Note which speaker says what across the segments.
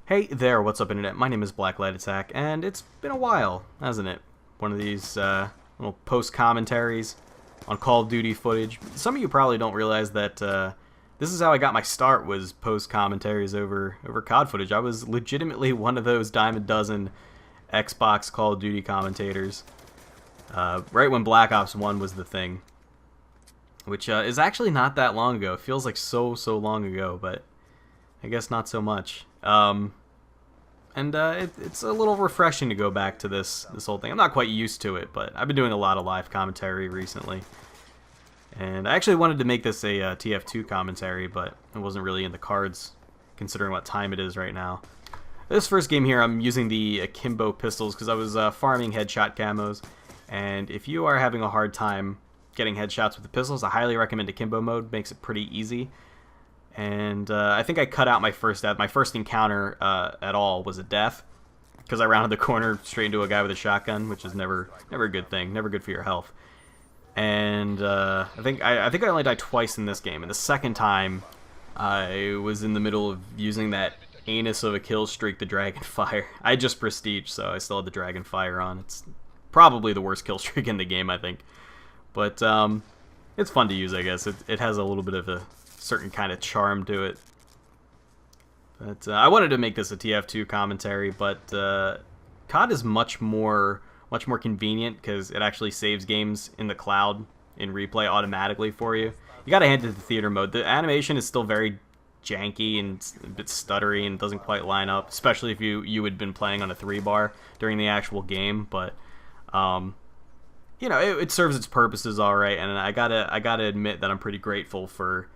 Speaker 1: Hey there, what's up internet? My name is BlackLightAttack, and it's been a while, hasn't it? One of these little post-commentaries on Call of Duty footage. Some of you probably don't realize that this is how I got my start, was post-commentaries over COD footage. I was legitimately one of those dime a dozen Xbox Call of Duty commentators, right when Black Ops 1 was the thing, which is actually not that long ago. It feels like so long ago, but I guess not so much. It's a little refreshing to go back to this whole thing. I'm not quite used to it, but I've been doing a lot of live commentary recently. And I actually wanted to make this a TF2 commentary, but it wasn't really in the cards, considering what time it is right now. This first game here, I'm using the akimbo pistols because I was farming headshot camos. And if you are having a hard time getting headshots with the pistols, I highly recommend akimbo mode. Makes it pretty easy. And I think I cut out my first death. My first encounter at all was a death, because I rounded the corner straight into a guy with a shotgun, which is never a good thing, never good for your health. And I think I only died twice in this game. And the second time, I was in the middle of using that anus of a kill streak, the Dragon Fire. I just prestige, so I still had the Dragon Fire on. It's probably the worst kill streak in the game, I think. But it's fun to use, I guess. It has a little bit of a certain kind of charm to it. But I wanted to make this a TF2 commentary, but COD is much more convenient because it actually saves games in the cloud in replay automatically for you. You gotta hand it to the theater mode. The animation is still very janky and a bit stuttery and doesn't quite line up, especially if you had been playing on a 3-bar during the actual game. But you know, it serves its purposes all right, and I gotta admit that I'm pretty grateful for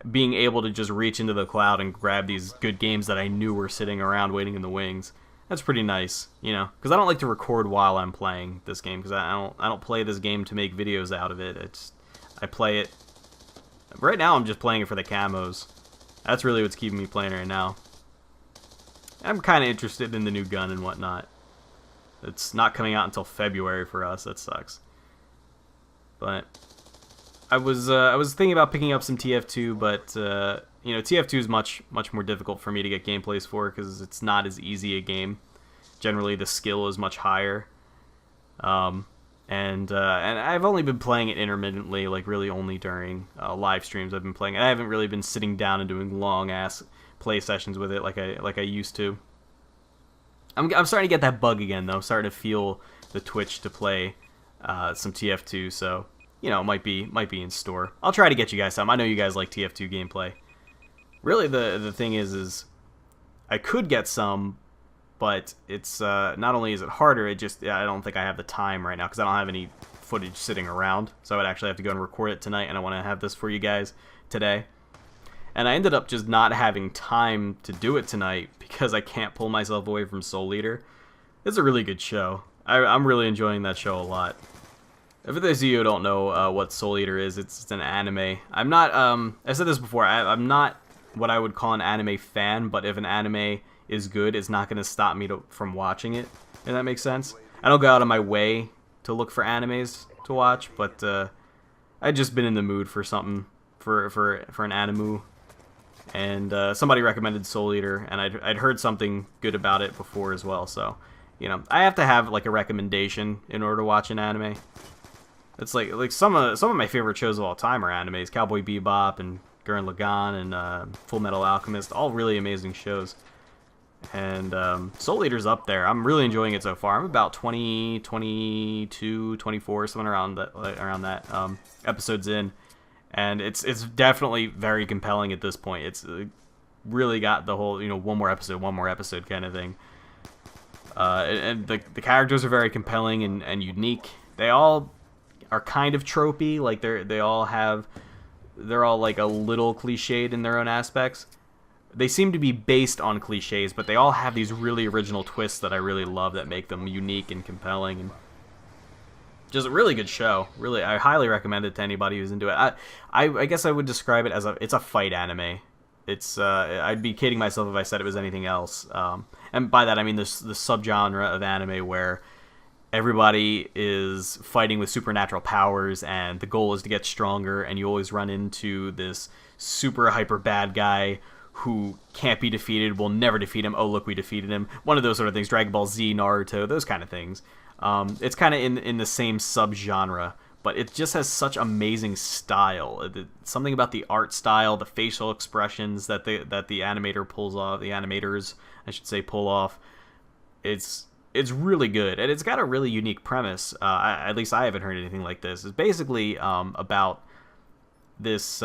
Speaker 1: being able to just reach into the cloud and grab these good games that I knew were sitting around waiting in the wings. That's pretty nice, you know, because I don't like to record while I'm playing this game, because I don't play this game to make videos out of it. I play it right now. I'm just playing it for the camos. That's really what's keeping me playing right now. I'm kind of interested in the new gun and whatnot. It's not coming out until February for us. That sucks. But I was thinking about picking up some TF2, but you know, TF2 is much more difficult for me to get gameplays for because it's not as easy a game. Generally, the skill is much higher, and I've only been playing it intermittently, like really only during live streams. I've been playing it. I haven't really been sitting down and doing long ass play sessions with it like I used to. I'm starting to get that bug again though. I'm starting to feel the twitch to play some TF2, so you know, it might be in store. I'll try to get you guys some. I know you guys like TF2 gameplay. Really, the thing is I could get some, but it's not only is it harder, I don't think I have the time right now because I don't have any footage sitting around. So I would actually have to go and record it tonight, and I want to have this for you guys today. And I ended up just not having time to do it tonight because I can't pull myself away from Soul Eater. It's a really good show. I'm really enjoying that show a lot. For those of you who don't know what Soul Eater is, it's an anime. I'm not, I said this before, I'm not what I would call an anime fan, but if an anime is good, it's not going to stop me from watching it, if that makes sense. I don't go out of my way to look for animes to watch, but I'd just been in the mood for something, for an animu, and somebody recommended Soul Eater, and I'd heard something good about it before as well, so, you know, I have to have, like, a recommendation in order to watch an anime. It's like some of my favorite shows of all time are animes. Cowboy Bebop and Gurren Lagann and Full Metal Alchemist, all really amazing shows. And Soul Eater's up there. I'm really enjoying it so far. I'm about 20, 22, 24, something around that episodes in, and it's definitely very compelling at this point. It's really got the whole, you know, one more episode kind of thing. And the characters are very compelling and unique. They all are kind of tropey, like they're all like a little cliched in their own aspects. They seem to be based on cliches, but they all have these really original twists that I really love that make them unique and compelling, and just a really good show. Really, I highly recommend it to anybody who's into it. I guess I would describe it as it's a fight anime. It's I'd be kidding myself if I said it was anything else. And by that I mean the subgenre of anime where everybody is fighting with supernatural powers, and the goal is to get stronger, and you always run into this super hyper bad guy who can't be defeated, will never defeat him. Oh, look, we defeated him. One of those sort of things. Dragon Ball Z, Naruto, those kind of things. It's kind of in the same subgenre, but it just has such amazing style. Something about the art style, the facial expressions that the animator pulls off, the animators, I should say, pull off. It's really good, and it's got a really unique premise. At least I haven't heard anything like this. It's basically about this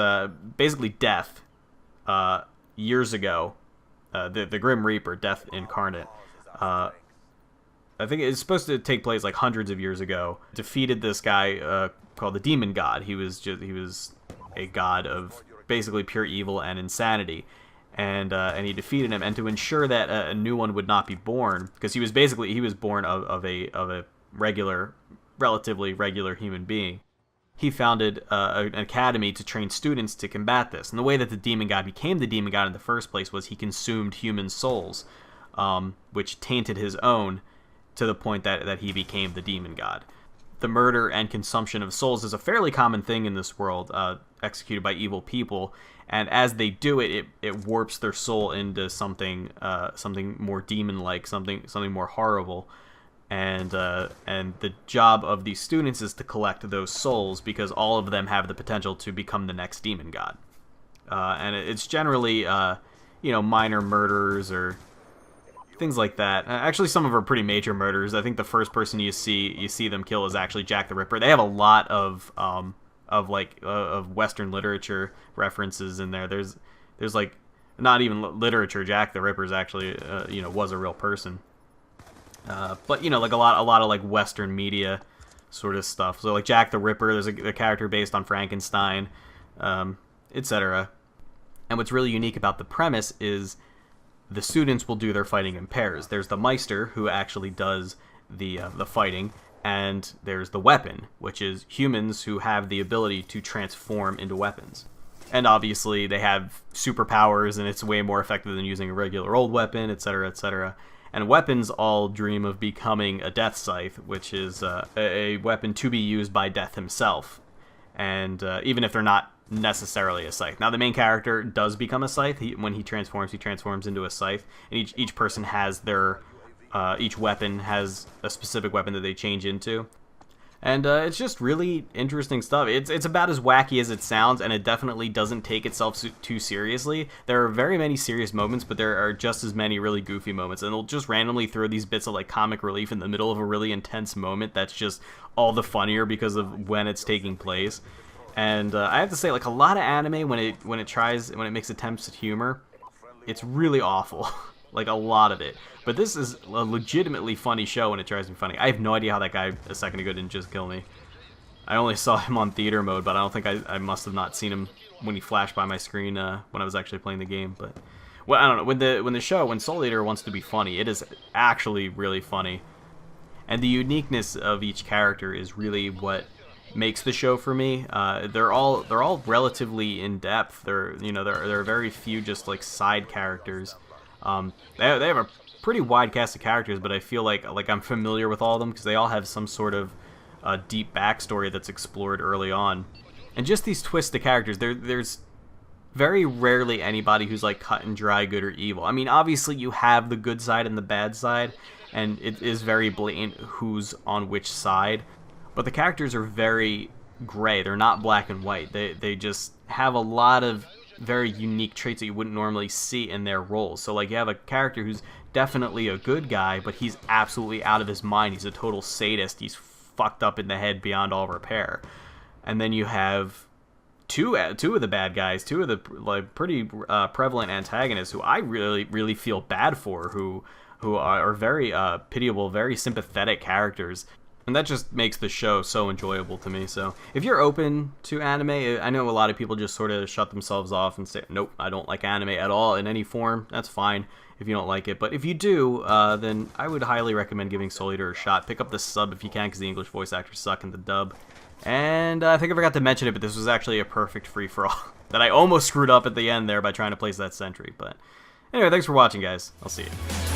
Speaker 1: basically death years ago. The Grim Reaper, Death Incarnate. I think it's supposed to take place like hundreds of years ago. Defeated this guy called the Demon God. He was a god of basically pure evil and insanity, and he defeated him. And to ensure that a new one would not be born, because he was born of a relatively regular human being. He founded an academy to train students to combat this. And the way that the Demon God became the Demon God in the first place was he consumed human souls, which tainted his own, to the point that he became the Demon God. The murder and consumption of souls is a fairly common thing in this world, executed by evil people, and as they do it, it warps their soul into something more demon-like, something more horrible. And the job of these students is to collect those souls, because all of them have the potential to become the next Demon God. And it's generally minor murderers or things like that. Actually, some of them are pretty major murders. I think the first person you see them kill is actually Jack the Ripper. They have a lot of Western literature references in there. There's like not even literature. Jack the Ripper is actually was a real person. But like a lot of like Western media sort of stuff. So like Jack the Ripper, there's a character based on Frankenstein, etc. And what's really unique about the premise is the students will do their fighting in pairs. There's the Meister, who actually does the fighting, and there's the weapon, which is humans who have the ability to transform into weapons. And obviously they have superpowers, and it's way more effective than using a regular old weapon, etc., etc. And weapons all dream of becoming a Death Scythe, which is a weapon to be used by Death himself. And even if they're not necessarily a scythe. Now, the main character does become a scythe. When he transforms into a scythe. And each person has their... each weapon has a specific weapon that they change into. And it's just really interesting stuff. It's about as wacky as it sounds, and it definitely doesn't take itself too seriously. There are very many serious moments, but there are just as many really goofy moments. And they'll just randomly throw these bits of like comic relief in the middle of a really intense moment that's just all the funnier because of when it's taking place. And I have to say, like, a lot of anime, when it makes attempts at humor, it's really awful. Like, a lot of it. But this is a legitimately funny show when it tries to be funny. I have no idea how that guy a second ago didn't just kill me. I only saw him on theater mode, but I don't think I must have not seen him when he flashed by my screen when I was actually playing the game. But, well, I don't know. When Soul Eater wants to be funny, it is actually really funny. And the uniqueness of each character is really what makes the show for me. They're all relatively in depth. There are very few just like side characters. They have a pretty wide cast of characters, but I feel like I'm familiar with all of them because they all have some sort of deep backstory that's explored early on. And just these twists to characters, there's very rarely anybody who's like cut and dry good or evil. I mean, obviously you have the good side and the bad side, and it is very blatant who's on which side. But the characters are very gray. They're not black and white. They just have a lot of very unique traits that you wouldn't normally see in their roles. So like you have a character who's definitely a good guy, but he's absolutely out of his mind. He's a total sadist. He's fucked up in the head beyond all repair. And then you have two of the bad guys, two of the like pretty prevalent antagonists who I really feel bad for, who are very pitiable, very sympathetic characters. And that just makes the show so enjoyable to me. So if you're open to anime, I know a lot of people just sort of shut themselves off and say, nope, I don't like anime at all in any form. That's fine if you don't like it. But if you do, then I would highly recommend giving Soul Eater a shot. Pick up the sub if you can, because the English voice actors suck in the dub. And I think I forgot to mention it, but this was actually a perfect free-for-all that I almost screwed up at the end there by trying to place that sentry. But anyway, thanks for watching, guys. I'll see you.